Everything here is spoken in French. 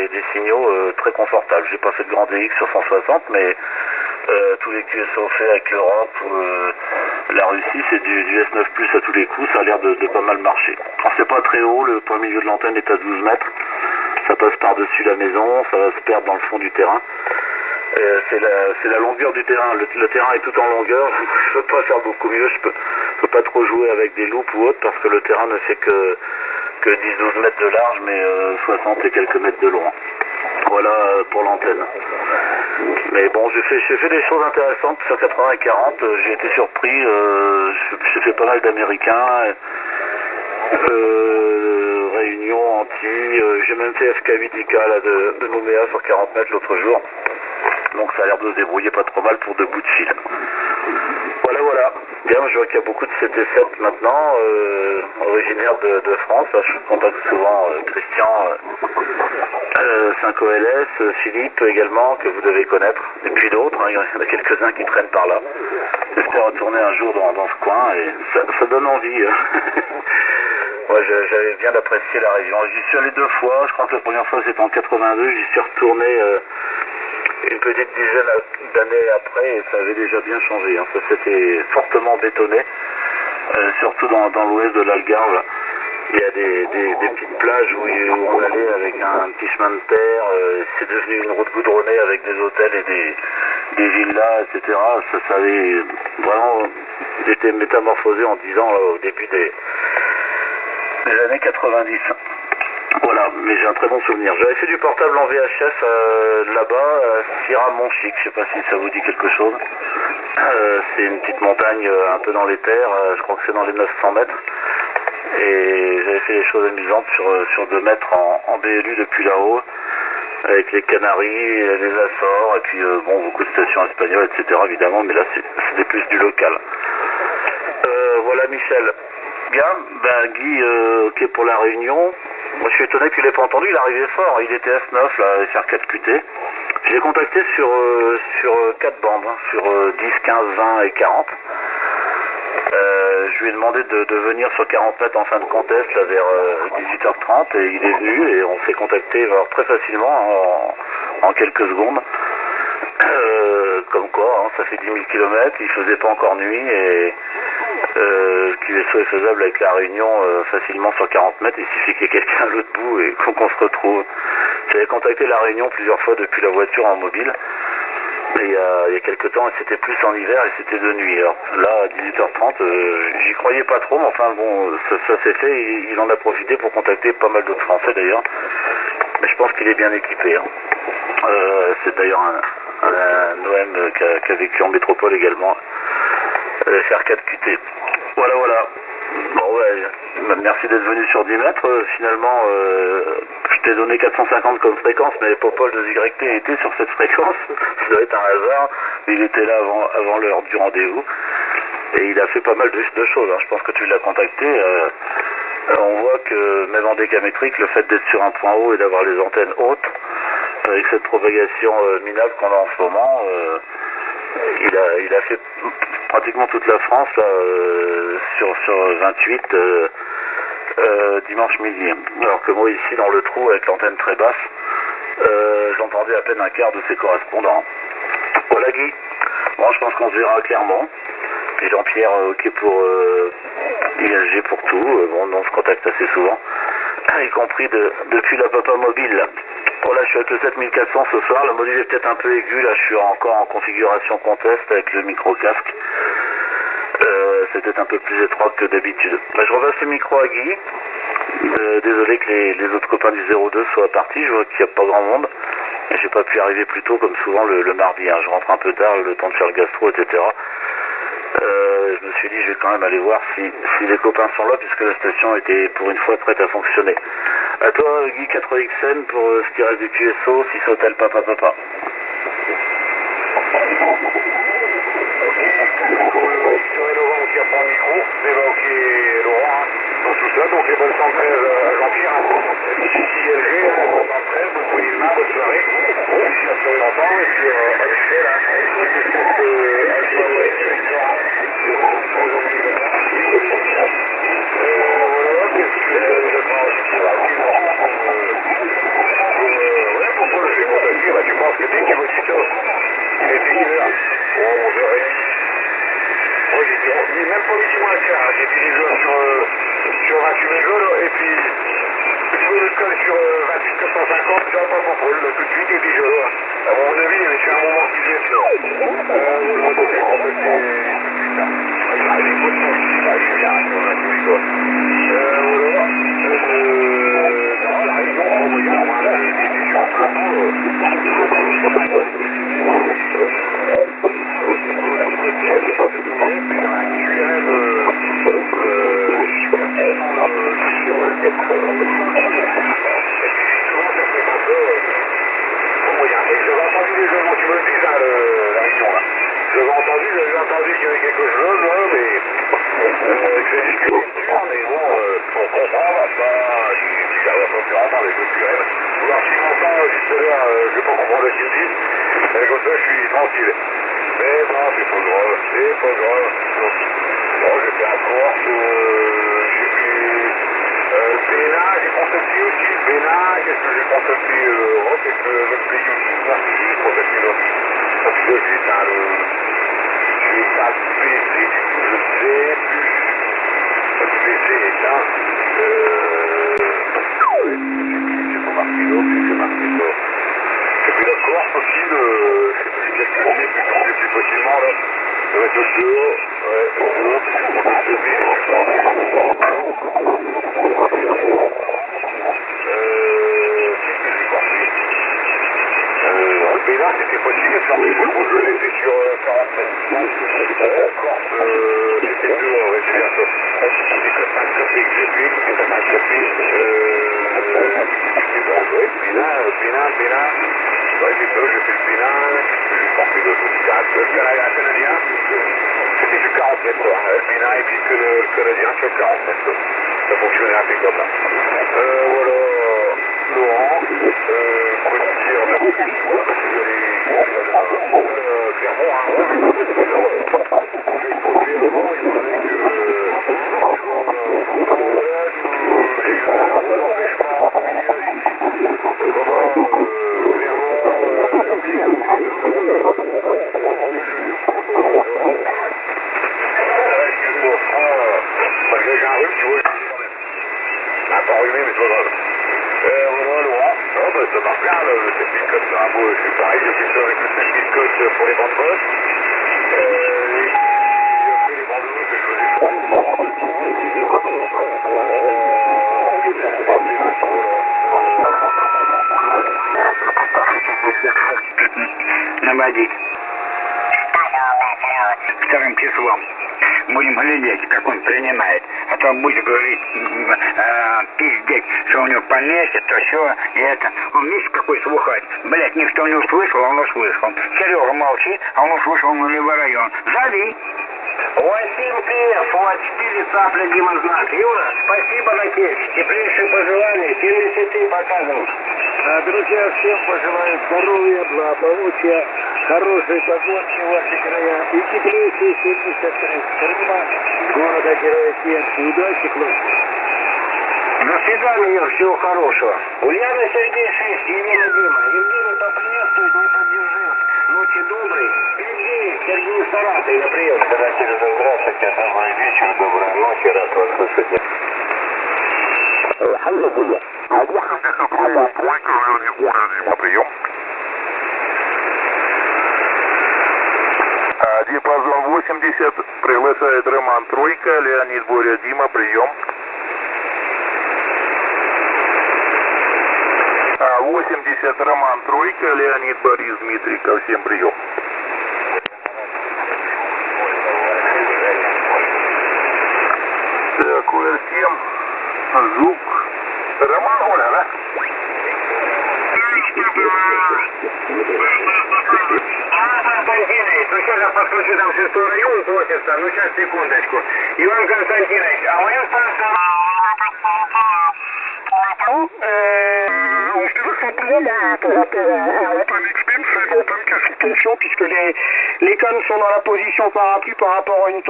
des signaux très confortables. J'ai pas fait de grand DX sur 160, mais tous les QSO faits avec l'Europe ou la Russie, c'est du S9 à tous les coups, ça a l'air de pas mal marcher. Alors c'est pas très haut, le point milieu de l'antenne est à 12 mètres, ça passe par-dessus la maison, ça va se perdre dans le fond du terrain. C'est la longueur du terrain, le terrain est tout en longueur, je peux pas faire beaucoup mieux, je peux pas trop jouer avec des loupes ou autre parce que le terrain ne fait que 10-12 mètres de large mais 60 et quelques mètres de long. Voilà pour l'antenne. Mais bon, j'ai fait des choses intéressantes sur 80 et 40, j'ai été surpris, j'ai fait pas mal d'américains, réunions anti, j'ai même fait FK8IK là, de Nouméa sur 40 mètres l'autre jour. Donc ça a l'air de se débrouiller pas trop mal pour 2 bouts de fil. Voilà. Bien, je vois qu'il y a beaucoup de CT7 maintenant, originaires de France. Là, je contacte souvent Christian 5OLS, Philippe également, que vous devez connaître, et puis d'autres, hein, il y en a quelques-uns qui traînent par là. J'espère retourner un jour dans ce coin, et ça donne envie. Moi, j'avais bien apprécié la région. J'y suis allé 2 fois, je crois que la première fois c'était en 82, j'y suis retourné une petite dizaine d'années après et ça avait déjà bien changé. Hein. Ça s'était fortement bétonné, surtout dans l'ouest de l'Algarve. Il y a des petites plages où on allait avec un petit chemin de terre. C'est devenu une route goudronnée avec des hôtels et des villas, etc. Ça avait vraiment été métamorphosé en 10 ans là, au début des années 90. Voilà, mais j'ai un très bon souvenir. J'avais fait du portable en VHF là-bas, Sierra Montchic, je sais pas si ça vous dit quelque chose. C'est une petite montagne un peu dans les terres, je crois que c'est dans les 900 mètres. Et j'avais fait des choses amusantes sur 2 mètres en BLU depuis là-haut, avec les Canaries, les Açores, et puis bon, beaucoup de stations espagnoles, etc. évidemment, mais là c'était plus du local. Voilà Michel. Bien, ben Guy, ok pour la réunion. Moi je suis étonné que tu l'aies pas entendu, il arrivait fort, il était S9 là, FR4QT. Je l'ai contacté sur 4 bandes, hein, sur 10, 15, 20 et 40. Je lui ai demandé de venir sur 40 mètres en fin de contest là, vers 18h30 et il est venu et on s'est contacté très facilement en quelques secondes. Comme quoi, hein, ça fait 10 000 km, il faisait pas encore nuit et le QSO est faisable avec la Réunion facilement sur 40 mètres, il suffit qu'il y ait quelqu'un à l'autre bout et qu'on se retrouve. J'avais contacté la Réunion plusieurs fois depuis la voiture en mobile. Et il y a quelques temps, c'était plus en hiver et c'était de nuit. Alors là, à 18h30, j'y croyais pas trop, mais enfin bon, ça s'est fait. Il en a profité pour contacter pas mal d'autres Français d'ailleurs. Mais je pense qu'il est bien équipé. Hein. C'est d'ailleurs un OM qui a vécu en métropole également, FR4QT. Voilà. Bon ouais, merci d'être venu sur 10 mètres. Finalement, je t'ai donné 450 comme fréquence, mais Popol de ZYT était sur cette fréquence. Ça doit être un hasard. Il était là avant l'heure du rendez-vous. Et il a fait pas mal de choses. Hein. Je pense que tu l'as contacté. On voit que même en décamétrique, le fait d'être sur un point haut et d'avoir les antennes hautes, avec cette propagation minable qu'on a en ce moment, il a fait pratiquement toute la France là, sur 28 dimanche midi. Alors que moi ici dans le trou avec l'antenne très basse, j'entendais à peine un quart de ses correspondants. Voilà Guy. Bon, je pense qu'on se verra clairement. Et Jean-Pierre, ok pour ISG pour tout. Bon, on se contacte assez souvent, y compris depuis la Papa Mobile. Bon là je suis avec le 7400 ce soir, le module est peut-être un peu aigu, là je suis encore en configuration contest avec le micro casque. C'est peut-être un peu plus étroit que d'habitude. Je repasse le micro à Guy. Désolé que les autres copains du 02 soient partis, je vois qu'il n'y a pas grand monde. Et j'ai pas pu arriver plus tôt comme souvent le mardi, hein. Je rentre un peu tard, le temps de faire le gastro, etc. Je me suis dit je vais quand même aller voir si les copains sont là puisque la station était pour une fois prête à fonctionner. À toi Guy 4XN pour ce qui reste du QSO, 6 hôtel papa. Laurent qui apprend le micro, ok Laurent, dans tout ça, donc les bonnes 113 à Jean-Pierre, ici LG, bonne 113, bonne Polima, bonne soirée, ici à son enfant, et puis à Michel, voilà, qu'est-ce que je pense sur 28 950, j'attends pas contrôle, là, tout de suite, et puis je vois. À mon avis, il y avait un moment qui faisait ça. Moi, tout est complètement tout de suite, là. Il y a des poissons ici, là, je suis là, on a tous les gars. Voilà. La région, on regarde, des gens J'avais entendu qu'il y avait quelque chose, là, mais j'ai discuté, mais bon, on comprend, ça, si j'arrive pas plus entendre les choses plus réelles. Alors, si j'entends juste là, je vais pas comprendre ce qu'ils me disent, mais comme ça, je suis tranquille. Mais bon, c'est pas grave, c'est pas grave. Bon, j'ai fait un course, j'ai fait Bénin, j'ai constaté aussi Bénin, qu'est-ce que j'ai constaté qu'est-ce que le pays aussi, merci, j'ai constaté là. Parce que j'ai éteint le... J'ai pas de PC, du coup, je sais plus. Pas de PC éteint. J'ai pas marqué l'autre, j'ai marqué ça. Et puis la Corse aussi, je sais plus si quelqu'un qui est plus facilement là. Ça va être le dehors, ouais, le dehors, parce que mon CV, mais là, c'était possible de sortir le gros jeu, j'étais sur 47. Corse, c'était dehors, ouais, c'est bien ça. C'était comme un café que j'ai fait, c'était comme un café. Bénin. Ouais, j'ai fait le Bénin, j'ai sorti le 4, le Canadien. C'était du 47, quoi. Le Bénin et puis le Canadien, c'est le 47. Ça fonctionnait un peu comme là. Voilà, Laurent, quoi dire de plus, quoi, parce que Clermont, j'ai un rhume, tu vois, un peu enrhumé, mais c'est pas grave. Voilà, Laurent. Non, bah, ça marche bien, le Septicot, là. Moi, je suis pareil, j'ai fait ça avec le Septicot pour les bandes bosses. Et j'ai appris les bandes bosses que je faisais pas. Наводить. Вторым числом. Будем глядеть, как он принимает. А то будет говорить, пиздеть, что у него поместье, то все, и это. Он, видишь, какой слухать. Блять, никто не услышал, а он услышал. Серега молчит, а он услышал нулевой район. Зови. 8 ПФ, вот 4 цапля Дима знак. Юра, спасибо на тех. Теплейшие пожелания, 73 показывают. Друзья, всем пожелаю здоровья, благополучия, хорошей погодки в ваши края и теплейшие 73 Крыма, города Героя Сенки. Удачи, хлопцы. До свидания, всего хорошего. Ульяна Сергей 6, Елена Дима. Евгений поприветствует, не поддержит. Ночи добрый. Сергей Саратов, на прием. Здравствуйте, добрый вечер, доброй ночи, рад вас слышать. Алхамдулилlah. На прием. Диапазон 80, приглашает Роман Тройка, Леонид Боря Дима, прием. 80, Роман Тройка, Леонид Борис Дмитрий, ко всем прием. Так, УР-7, Жук. Роман, Оля, да? Константинович, ну сейчас я подключу там 6 район просится, ну сейчас секундочку. Иван Константинович, а моя станция... Puisque les cannes sont dans la position parapluie par rapport à une